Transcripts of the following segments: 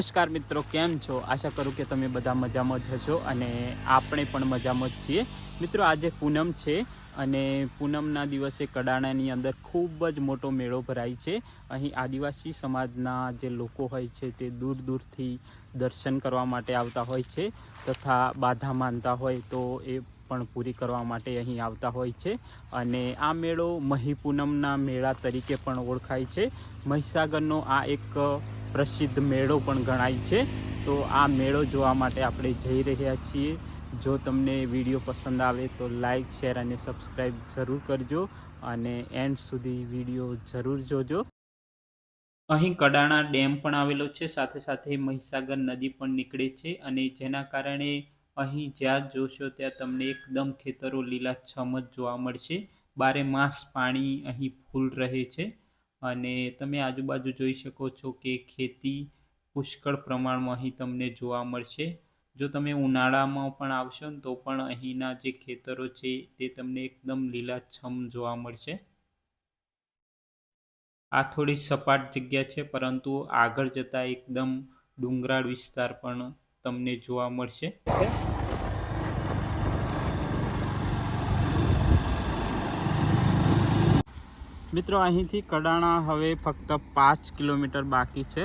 નમસ્કાર મિત્રો, કેમ છો? આશા કરું કે તમે બધા મજામાં જ હશો અને આપણે પણ મજામાં જ છીએ. મિત્રો, આજે પૂનમ છે અને પૂનમના દિવસે કડાણાની અંદર ખૂબ જ મોટો મેળો ભરાય છે. અહીં આદિવાસી સમાજના જે લોકો હોય છે તે દૂર દૂરથી દર્શન કરવા માટે આવતા હોય છે તથા બાધા માનતા હોય તો એ પણ પૂરી કરવા માટે અહીં આવતા હોય છે. અને આ મેળો મહી પૂનમના મેળા તરીકે પણ ઓળખાય છે. મહીસાગરનો આ એક પ્રસિદ્ધ મેળો પણ ગણાય છે. તો આ મેળો જોવા માટે આપણે જઈ રહ્યા છીએ. જો તમને વિડીયો પસંદ આવે તો લાઈક, શેર અને સબસ્ક્રાઈબ જરૂર કરજો અને એન્ડ સુધી વિડીયો જરૂર જોજો. અહીં કડાણા ડેમ પણ આવેલો છે, સાથે સાથે મહીસાગર નદી પણ નીકળે છે અને જેના કારણે અહીં જ્યાં જોશો ત્યાં તમને એકદમ ખેતરો લીલાછમ જ જોવા મળશે. બારે માસ પાણી અહીં ફૂલ રહે છે અને તમે આજુબાજુ જોઈ શકો છો કે ખેતી પુષ્કળ પ્રમાણમાં અહીં તમને જોવા મળશે. જો તમે ઉનાળામાં પણ આવશો ને તો પણ અહીંના જે ખેતરો છે તે તમને એકદમ લીલાછમ જોવા મળશે. આ થોડી સપાટ જગ્યા છે, પરંતુ આગળ જતાં એકદમ ડુંગરાળ વિસ્તાર પણ તમને જોવા મળશે. મિત્રો, અહીંથી કડાણા હવે ફક્ત 5 કિલોમીટર બાકી છે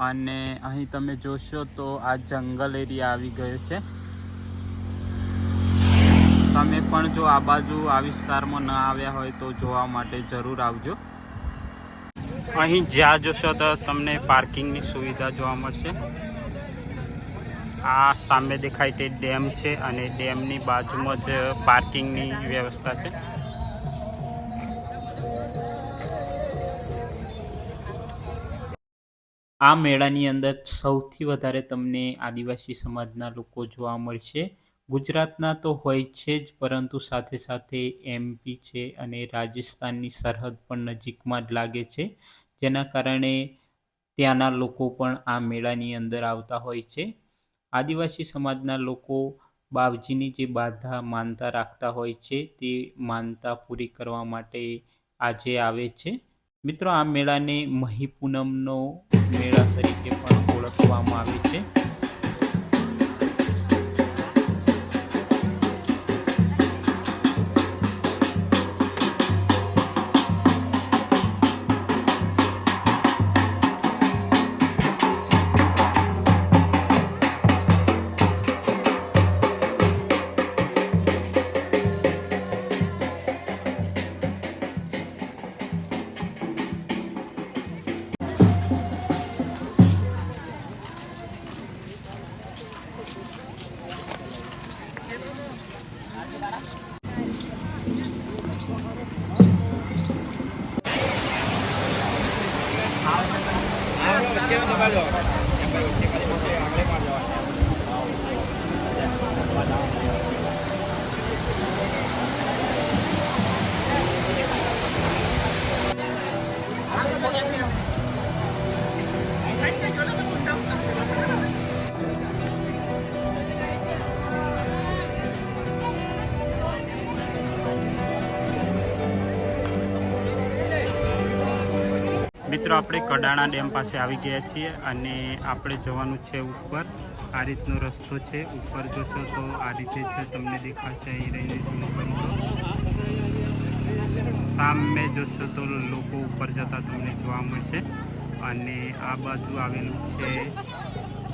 અને અહીં તમે જોશો તો આ જંગલ એરિયા આવી ગયો છે. તમે પણ જો આ બાજુ આ વિસ્તારમાં ન આવ્યા હોય તો જોવા માટે જરૂર આવજો. અહીં જ્યાં જોશો તો તમને પાર્કિંગની સુવિધા જોવા મળશે. આ સામે દેખાય તે ડેમ છે અને ડેમની બાજુમાં જ પાર્કિંગની વ્યવસ્થા છે. આ મેળાની અંદર સૌથી વધારે તમને આદિવાસી સમાજના લોકો જોવા મળશે. ગુજરાતના તો હોય છે જ, પરંતુ સાથે સાથે MP છે અને રાજસ્થાનની સરહદ પણ નજીકમાં જ લાગે છે, જેના કારણે ત્યાંના લોકો પણ આ મેળાની અંદર આવતા હોય છે. આદિવાસી સમાજના લોકો બાવજીની જે બાધા માનતા રાખતા હોય છે તે માનતા પૂરી કરવા માટે આજે આવે છે. મિત્રો, આ મેળાને મહી પૂનમનો મેળા તરીકે પણ ઓળખવામાં આવે છે. મિત્રો, આપણે કડાણા ડેમ પાસે આવી ગયા છીએ અને આપણે જવાનું છે ઉપર. આ રીતનો રસ્તો છે. ઉપર જોશો તો આ રીતે છે, તમને દેખાશે. અહીં રહીને સામે જોશો તો લોકો ઉપર જતા તમને જોવા મળશે અને આ બાજુ આવેલું છે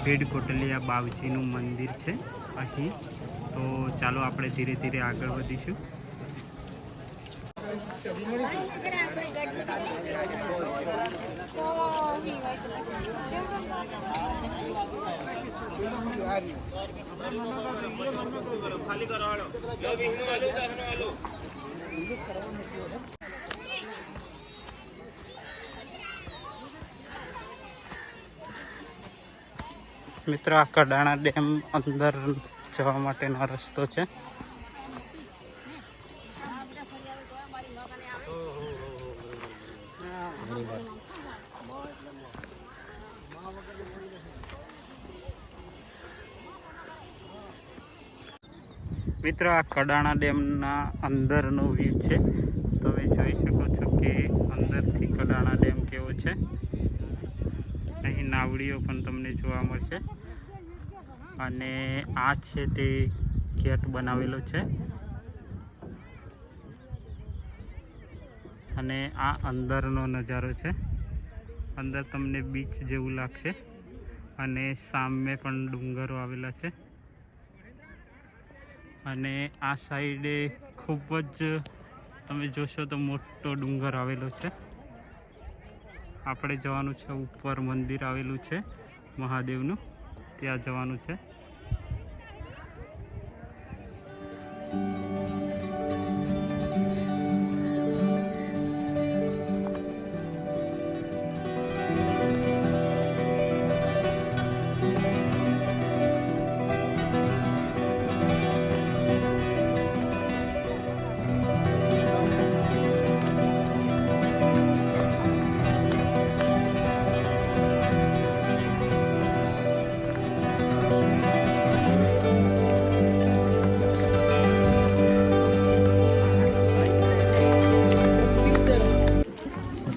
ભેડ કોટલિયા બાવજીનું મંદિર છે અહીં. તો ચાલો આપણે ધીરે ધીરે આગળ વધીશું. મિત્રો, આ કડાણા ડેમ અંદર જવા માટેનો રસ્તો છે. મિત્રો, આ કડાણા ડેમના અંદરનો વ્યૂ છે. તમે જોઈ શકો છો કે અંદરથી કડાણા ડેમ કેવો છે. અહીં નાવડીઓ પણ તમને જોવા મળશે. અને આ છે તે ગેટ બનાવેલો છે અને આ અંદરનો નજારો છે. અંદર તમને બીચ જેવું લાગશે અને સામે પણ ડુંગરો આવેલા છે. અને આ સાઈડે ખૂબ જ તમે જોશો તો મોટો ડુંગર આવેલો છે. આપણે જવાનું છે ઉપર, મંદિર આવેલું છે મહાદેવનું, ત્યાં જવાનું છે.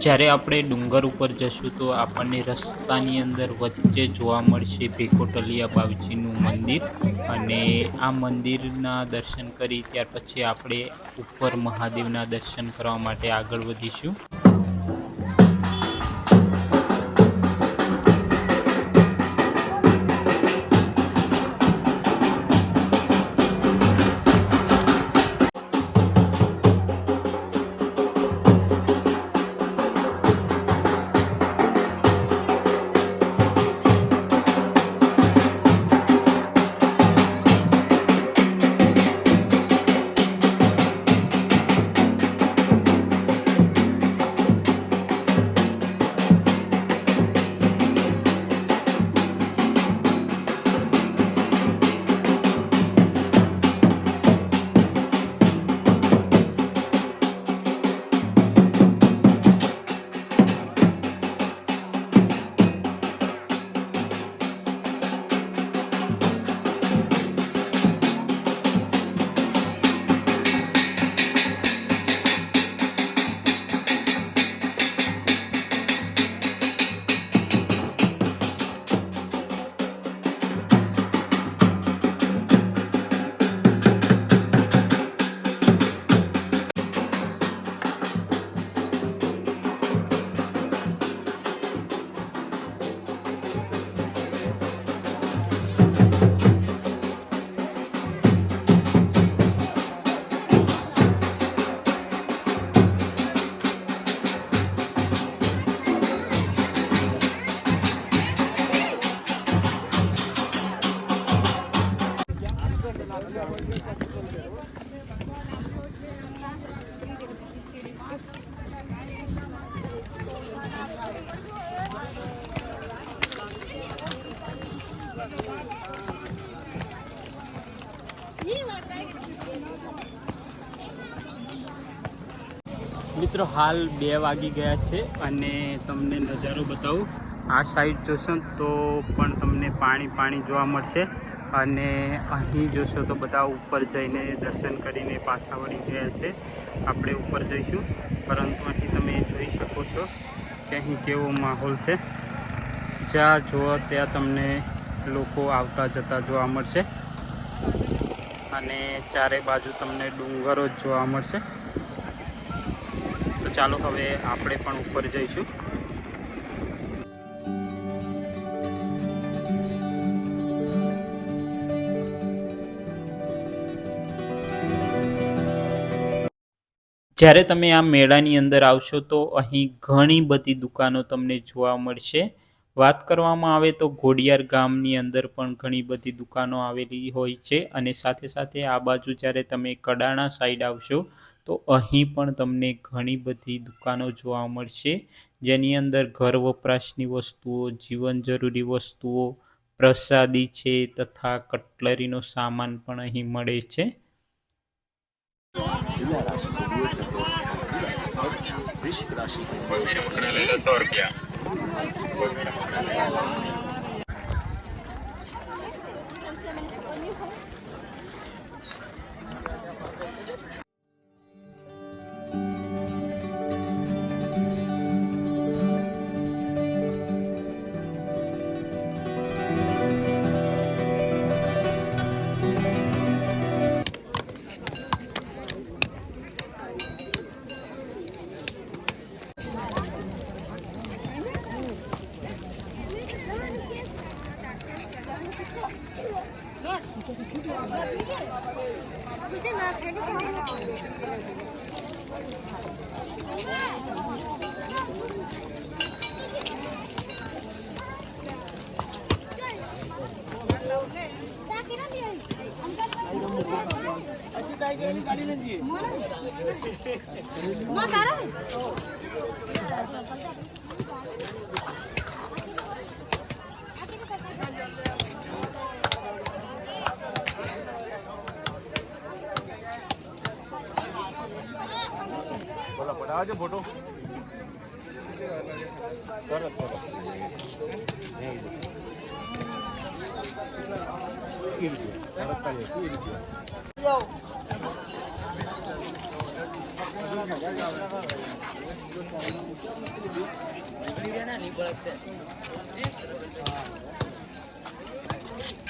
જ્યારે આપણે ડુંગર ઉપર જશું તો આપણને રસ્તાની અંદર વચ્ચે જોવા મળશે ભેકોટલિયા બાવજીનું મંદિર. અને આ મંદિરના દર્શન કરી ત્યાર પછી આપણે ઉપર મહાદેવના દર્શન કરવા માટે આગળ વધીશું. મિત્રો હાલ 2 વાગી ગયા છે અને તમને નજારો બતાવું. આ સાઈડ જોશો તો પણ તમને પાણી જોવા મળશે. અને અહીં જોશો તો બધા ઉપર જઈને દર્શન કરીને પાછા વળી ગયા છે. આપણે ઉપર જઈશું, પરંતુ અહીં તમે જોઈ શકો છો કે અહીં કેવો માહોલ છે. જ્યાં જુઓ ત્યાં તમને લોકો આવતા જતા જોવા મળશે અને ચારે બાજુ તમને ડુંગરો જ જોવા મળશે. તો ચાલો હવે આપણે પણ ઉપર જઈશું. જ્યારે તમે આ મેળાની અંદર આવશો તો અહીં ઘણી બધી દુકાનો તમને જોવા મળશે. વાત કરવામાં આવે તો ઘોડિયાર ગામની અંદર પણ ઘણી બધી દુકાનો આવેલી હોય છે. અને સાથે સાથે આ બાજુ જ્યારે તમે કડાણા સાઈડ આવશો તો અહીં પણ તમને ઘણી બધી દુકાનો જોવા મળશે, જેની અંદર ઘર વપરાશની વસ્તુઓ, જીવન જરૂરી વસ્તુઓ, પ્રસાદી છે તથા કટલરીનો સામાન પણ અહીં મળે છે. બોલા પડાવજો ફોટો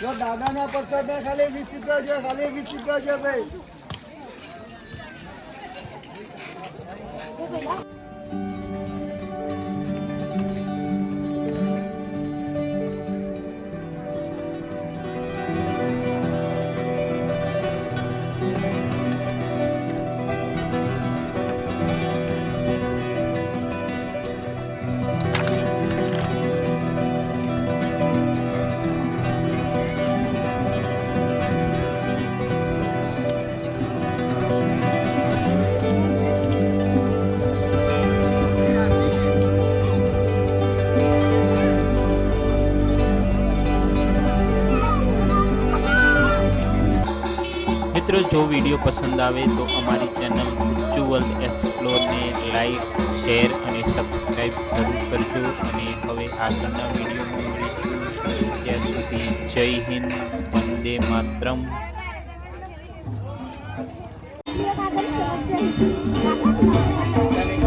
જો દાદાના પ્રસાદ ખાલી 20 રૂપિયા છે, ખાલી 20 રૂપિયા છે ભાઈ. મિત્રો જો વિડીયો પસંદ આવે તો અમારી ચેનલ ગુજ્જુ વર્લ્ડ એક્સપ્લોરને લાઈક, શેર અને સબસ્ક્રાઈબ જરૂર કરજો. અને હવે આગળના વિડીયોમાં મળીશું. ત્યાં સુધી જય હિન્દ, વંદે માતરમ. Thank you.